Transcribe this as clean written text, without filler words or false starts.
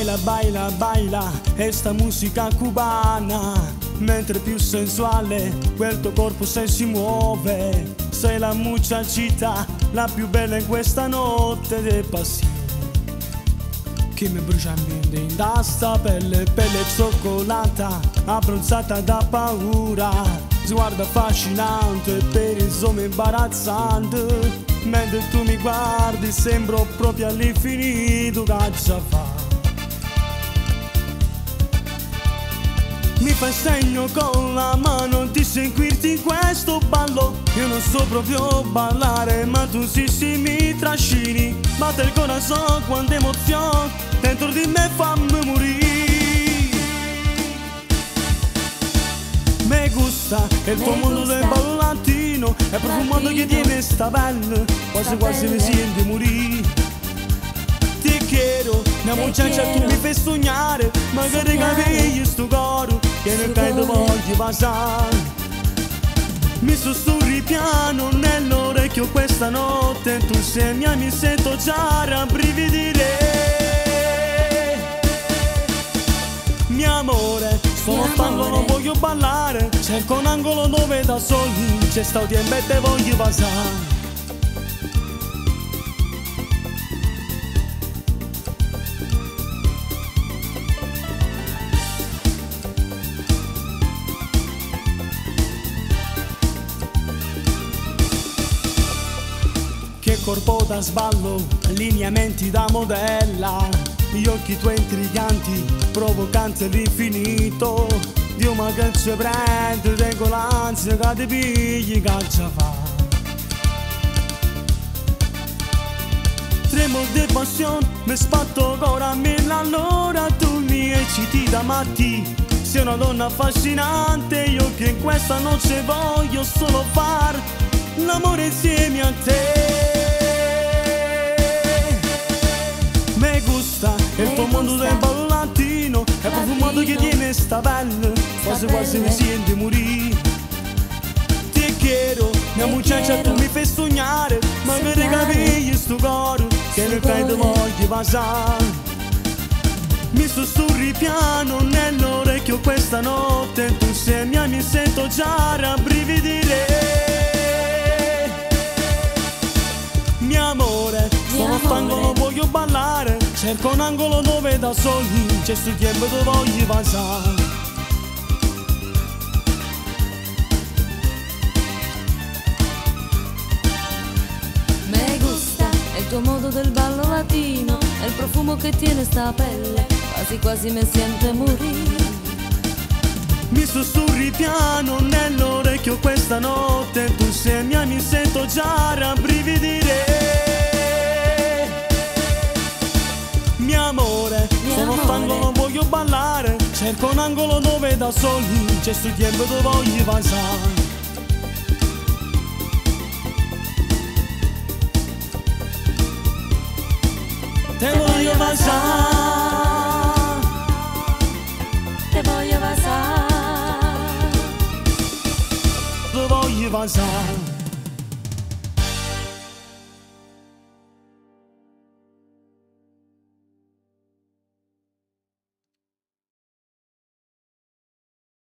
Baila, baila, baila, esta musica cubana. Mentre più sensuale quel tuo corpo se si muove. Sei la muchachita, la più bella in questa notte di passione, che mi brucia in sta pelle, pelle cioccolata, abbronzata da paura, sguardo affascinante, per insomma imbarazzante. Mentre tu mi guardi sembro proprio all'infinito, caccia fa. Mi fai segno con la mano di seguirti in questo ballo. Io non so proprio ballare, ma tu sì mi trascini. Batte il corazon quando emozione dentro di me fammi morire. Me gusta il tuo mondo del ballo latino, è profumato che tiene sta pelle, quasi quasi mi senti morire. Ti chiedo, mia muchacha tu mi fai sognare, magari capigli sto coro che nel caso voglio passare. Mi sussurri piano nell'orecchio questa notte, tu sei mia, mi sento già rabbrividire. Mio amore, sono stanco, non voglio ballare, cerco un angolo dove da soli c'è sta tempo e te voglio passare. Che corpo da sballo, lineamenti da modella, gli occhi tuoi intriganti, provocanti all'infinito. Dio ma che ci prende, tengo l'ansia che ti pigli, che ci fa. Tremo di passione, mi spatto ancora mille all'ora, tu mi ecciti da matti. Sei una donna affascinante, io che in questa notte voglio solo far l'amore insieme a te. Me gusta il tuo mondo del ballo latino, è profumato che tiene sta pelle, quasi quasi mi senti morire. Ti chiedo, mia muchacha tu mi fai sognare, magari capigli sto coro che nel caso voglio passare. Mi sussurri piano nell'orecchio questa notte, tu sei mia, mi sento già rabbrividire. Mio amore, sono stanco, non voglio ballare, cerco un angolo dove da soli c'è sto tempo dove voglio passare. Me gusta il tuo modo del ballo latino, è il profumo che tiene sta pelle, quasi quasi mi sente morire. Mi sussurri piano nell'orecchio questa notte, tu sei mia, mi sento già rabbrividire. Mio amore, sono stanco, non voglio ballare, cerco un angolo dove da soli c'è sto tempo dove voglio passare. Te voglio passare, Te voglio passare, te voglio passare.